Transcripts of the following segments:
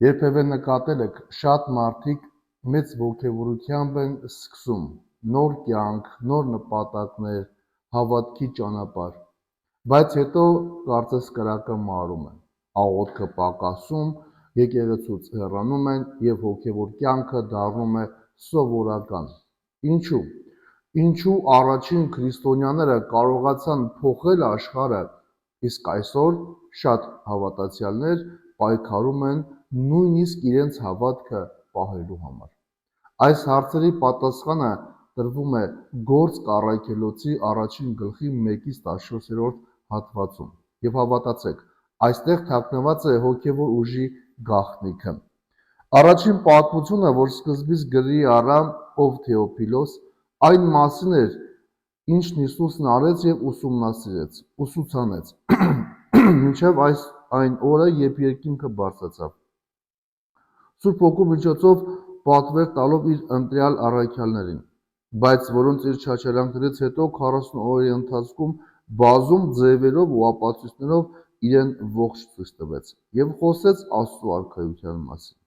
Երբևէ նկատել եք շատ մարդիկ մեծ ոգևորությամբ են սկսում նոր կյանք, նոր նպատակներ, հավատքի ճանապարհ, բայց հետո կարծես կրակը մարում են, աղոթքը պակասում, եկեղեցուց հեռանում են և հոգևոր կյանքը դառնում է սովորական։ Ինչու՞։ Ինչու առաջին քրիստոնյաները կարողացան փոխել աշխարհը, իսկ այսօր շատ հավատացյալներ պայքարում են նույնիսկ իրենց հավատքը պահելու համար։ Այս հարցերի պատասխանը տրվում է Գործք առաքելոցի առաջին գլխի 1-14 հատվածում։ Եվ հավատացեք, այստեղ թաքնված է հոգևոր ուժի գաղտնիքը։ Առաջին պատմությունը, որ սկզբից գրի առա ով Թեոփիլոս, այն մասին էր, ինչն Հիսուսն արեց և ուսուցանեց, մինչև այն օրը, երբ երկինքը բարձրացավ, Սուրբ Հոգու միջոցով պատվեր տալով իր ընտրյալ առաքյալներին, բայց որոնց իր չարչարանքներից հետո 40 օրերի ընթացքում բազում ձևերով ու ապացույցներով իրեն ողջ ցույց տվեց և խոսեց Աստծու արքայության մասին։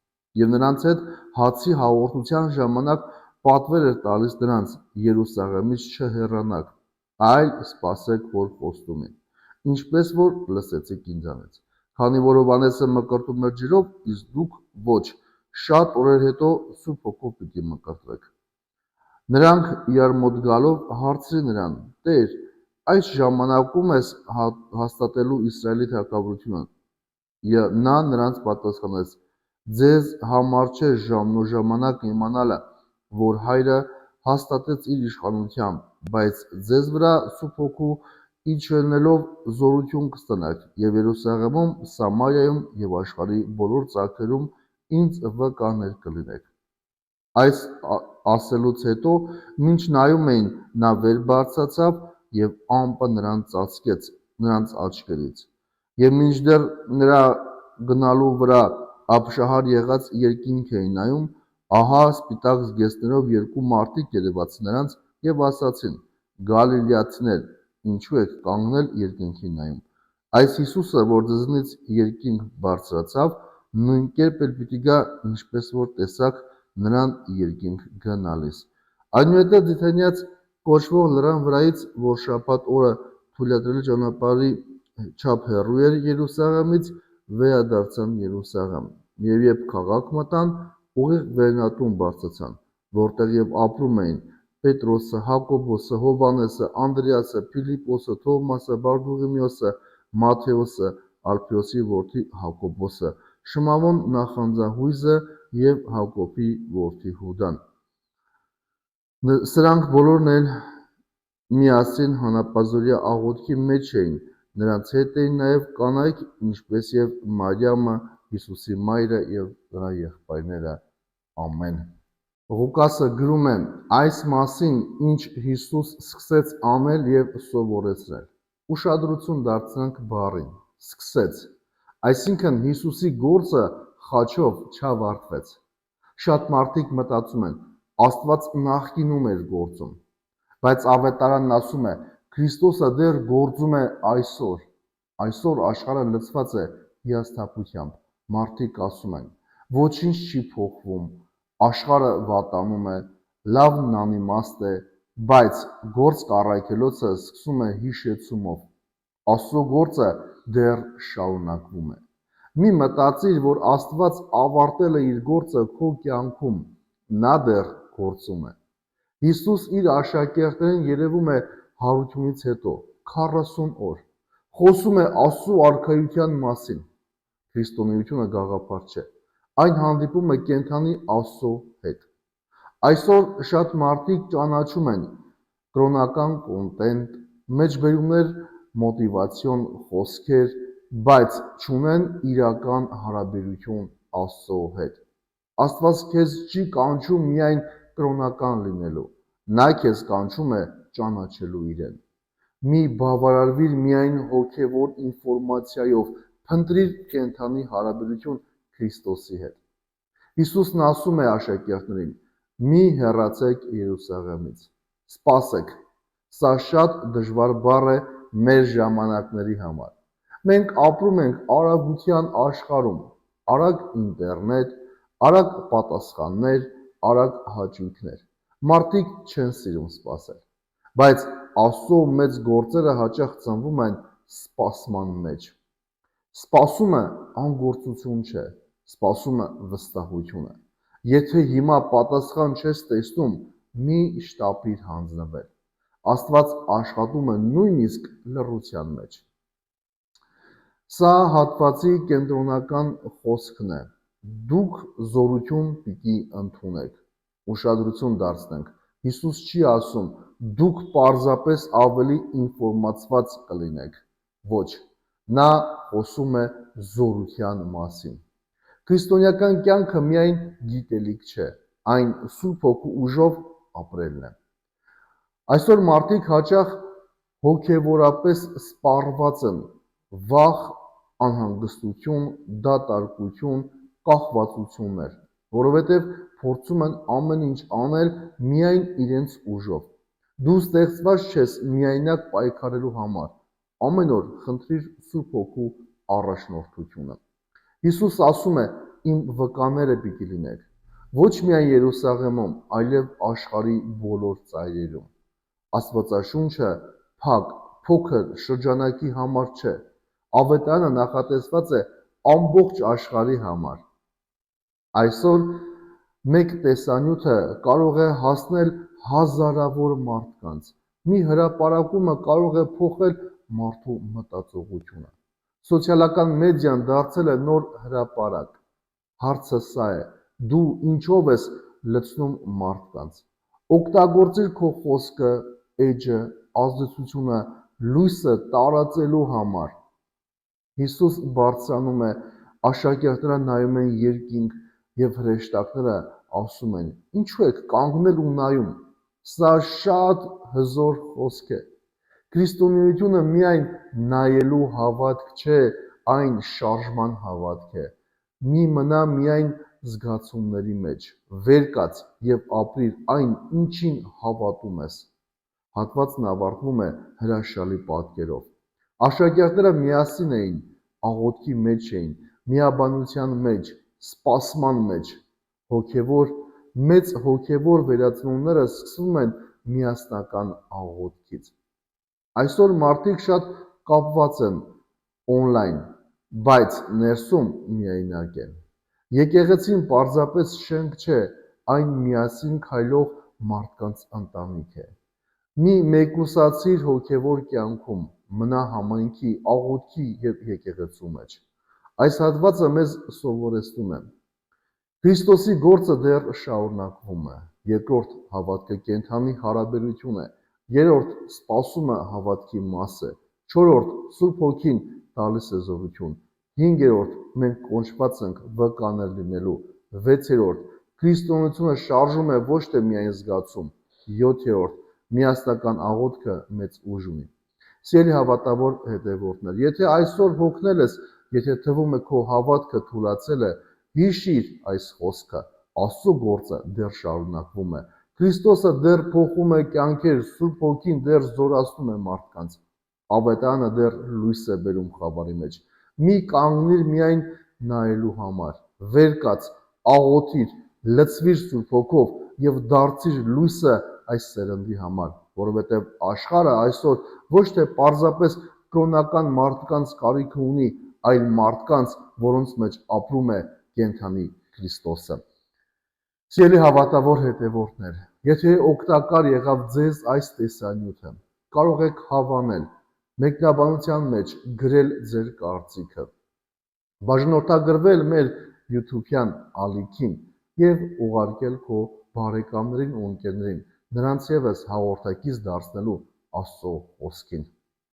Եվ նրանց հետ հացի հաղորդության ժամանակ պատվեր էր տալիս նրանց Երուսաղեմից չհեռանաք, այլ սպասեք, որ խոստումին, ինչպես որ լսեցիք ինձանից, քանի որ Հովհաննեսը մկրտում էր ջրով, իսկ դուք ոչ, շատ օրեր հետո Սուրբ Հոգով պիտի մկրտվեք։ Նրանք իրար մոտ գալով հարցրին նրան. «Տեր, այս ժամանակում ես հաստատելու Իսրայելի թագավորությունը»։ Նա նրանց պատասխանեց. «Ձեզ համար չէ ժամն ու ժամանակը իմանալը, որ Հայրը հաստատեց իր իշխանությամբ, բայց ձեզ վրա Սուրբ Հոգու իջեցնելով զորություն կստանաք և Երուսաղեմում, Սամարիայում և աշխարհի բոլոր ծայրերում ինձ վկաներ կլինեք»։ Այս ասելուց հետո, մինչ նայում էին, նա վեր բարձրացավ և ամպը նրան ծածկեց նրանց աչքերից։ Եվ մինչդեռ նրա գնալու վրա ապշահար եղած երկինք էին նայում, ահա սպիտակ զգեստներով երկու մարդիկ երևացին նրանց և ասացին. «Գալիլեացիներ, ինչու եք կանգնել երկինքին նայում։ Այս Հիսուսը, որ ձեզնից երկինք բարձրացավ, նույն կերպ էլ պիտի գա, ինչպես որ տեսաք նրան երկինք գնալիս»։ Այնուհետև Ձիթենիաց կոչվող լեռան վրայից, որ շաբաթ օրը թույլատրելի ճանապարհի չափ հեռու էր Երուսաղեմից, վերադարձան Երուսաղեմ, և երբ քաղաք մտան, ուղիղ վերնատուն բարձրացան, որտեղ և ապրում էին Պետրոսը, Հակոբոսը, Հովհաննեսը, Անդրեասը, Փիլիպոսը, Թովմասը, Բարդուղիմեոսը, Մատթեոսը, Ալփեոսի որդի Հակոբոսը, Շմավոն նախանձահույզը և Հակոբի որդի Հուդան։ Սրանք բոլորն էլ միասին հանապազօրյա աղոթքի մեջ էին, նրանց հետ էին նաև կանայք, ինչպես և Մարիամը, Հիսուսի մայրը և նրա եղբայրները։ Ամեն։ Ղուկասը գրում է այս մասին, ինչ Հիսուս սկսեց անել և սովորեցնել։ Ուշադրություն դարձնենք բառին՝ սկսեց, այսինքն Հիսուսի գործը խաչով չավարտվեց։ Շատ մարդիկ մտածում են. Աստված նախկինում էր գործում, բայց Ավետարանն ասում է. Քրիստոսը դեռ գործում է այսօր։ Այսօր աշխարհը լցված է հիասթափությամբ։ Մարդիկ ասում են. ոչինչ չի փոխվում, աշխարհը վատանում է, լավն անիմաստ է, բայց Գործք առաքելոցը սկսում է հիշեցումով. Աստծո գործը դեռ շարունակվում է։ Մի մտածիր, որ Աստված ավարտել է իր գործը քո կյանքում, նա դեռ գործում է։ Հիսուս իր աշակերտներին երևում է հարությունից հետո 40 օր, խոսում է Աստծո արքայության մասին։ Քրիստոնեությունը գաղափար չէ, այն հանդիպում է կենդանի Աստծո հետ։ Այսօր շատ մարդիկ ճանաչում են կրոնական կոնտենտ, մեջբերումներ, մոտիվացիոն խոսքեր, բայց չունեն իրական հարաբերություն Աստծո հետ։ Աստված քեզ չի կանչում միայն կրոնական լինելու, Նա քեզ կանչում է ճանաչելու Իրեն։ Մի բավարարվիր միայն հոգևոր ինֆորմացիայով, փնտրիր կենդանի հարաբերություն Քրիստոսի հետ։ Հիսուսն ասում է աշակերտներին. մի հեռացեք Երուսաղեմից, սպասեք։ Սա շատ դժվար բառ է մեր ժամանակների համար։ Մենք ապրում ենք արագության աշխարհում, արագ ինտերնետ, արագ պատասխաններ, արագ հաճույքներ։ Մարդիկ չեն սիրում սպասել, բայց Աստծո մեծ գործերը հաճախ ծնվում են սպասման մեջ։ Սպասումը անգործություն չէ, սպասումը վստահություն է։ Եթե հիմա պատասխան չես տեսնում, մի շտապիր հանձնվել։ Աստված աշխատում է նույնիսկ լռության մեջ։ Սա հատվածի կենտրոնական խոսքն է։ Դուք զորություն պիտի ընդունեք։ Ուշադրություն դարձնենք։ Հիսուս չի ասում, դուք պարզապես ավելի ինֆորմացված կլինեք։ Ոչ, նա խոսում է զորության մասին։ Քրիստոնեական կյանքը միայն գիտելիք չէ, այն Սուրբ Հոգու ուժով ապրելն է։ Այսօր մարդիկ հաճախ հոգևորապես սպառված են, վախ, անհանգստություն, դատարկություն, կախվածություններ, որովհետև փորձում են ամեն ինչ անել միայն իրենց ուժով։ Դու ստեղծված չես միայնակ պայքարելու համար, ամեն օր խնդրիր Սուրբ Հոգու առաջնորդությունը։ Հիսուս ասում է, իմ վկաները պիտի լինեք, ոչ միայն Երուսաղեմում, այլև աշխարհի բոլոր ծայրերում։ Աստվածաշունչը փոքր շրջանակի համար չէ, ավետարանը նախատեսված է ամբողջ աշխարհի համար։ Այսօր մեկ տեսանյութը կարող է հասնել հազարավոր մարդկանց։ Մի հրապարակումը կարող է փոխել մարդու մտածողությունը։ Սոցիալական մեդիան դարձել է նոր հրապարակ։ Հարցը սա է. դու ինչով ես լցնում մարդկանց։ Օգտագործիր քո խոսքը, էջը, ազդեցությունը լույսը տարածելու համար։ Հիսուս բարձրանում է, աշակերտները նայում են երկինք եւ հրեշտակները ասում են. ինչու եք կանգնել ու նայում։ Սա շատ հզոր խոսք է։ Քրիստոնեությունը միայն նայելու հավատք չէ, այն շարժման հավատք է։ Մի մնա միայն զգացումների մեջ, վեր կաց եւ ապրիր այն, ինչին հավատում ես։ Հատվածն ավարտվում է հրաշալի պատկերով։ Աշակերտները միասին էին, աղոթքի մեջ էին, միաբանության մեջ, սպասման մեջ։ Մեծ հոգևոր վերածնունդները սկսվում են միասնական աղոթքից։ Այսօր մարդիկ շատ կապված են օնլայն, բայց ներսում միայնակ են։ Եկեղեցին պարզապես շենք չէ, այն միասին քայլող մարդկանց ընտանիք է։ Մի մեկուսացիր հոգևոր կյանքում, մնա համայնքի, աղոթքի եւ եկեղեցու մեջ։ Այս հատվածը մեզ սովորեցնում է. Քրիստոսի գործը դեռ շարունակվում է։ Երկրորդ, հավատքը կենդանի հարաբերություն է։ Երրորդ, սպասումը հավատքի մաս է։ Չորրորդ, Սուրբ Հոգին տալիս է զորություն։ Հինգերորդ, մենք կոչված ենք վկաներ լինելու։ Վեցերորդ, քրիստոնեությունը շարժում է ոչ թե միայն զգացում։ Յոթերորդ, միասնական աղոթքը մեծ ուժ ունի։ Սիրելի հավատավոր հետևորդներ, եթե այսօր հոգնել ես, եթե թվում է քո հավատքը թուլացել է, հիշիր այս խոսքը, Աստծո գործը դեռ շարունակվում է։ Քրիստոսը դեռ փոխում է կյանքեր, Սուրբ Հոգին դեռ զորացնում է մարդկանց։ Ավետարանը դեռ լույս է բերում խավարի մեջ։ Մի կանգնիր միայն նայելու համար, վեր կաց, աղոթիր, լցվիր Սուրբ Հոգով եւ դարձիր լույսը այս սերնդի համար, որովհետեւ աշխարհը այսօր ոչ թե պարզապես կրոնական մարդկանց կարիք ունի, այլ մարդկանց, որոնց մեջ ապրում է կենդանի Քրիստոսը։ Սիրելի հավատավոր հետևորդներ, եթե օգտակար եղավ ձեզ այս տեսանյութը, կարող եք հավանել, մեկնաբանության մեջ գրել ձեր կարծիքը, բաժանորդագրվել մեր YouTube-յան ալիքին եւ ուղարկել քո բարեկամներին ու ընկերներին, նրանց եւս հաղորդակից դարձնելու Աստծո խոսքին։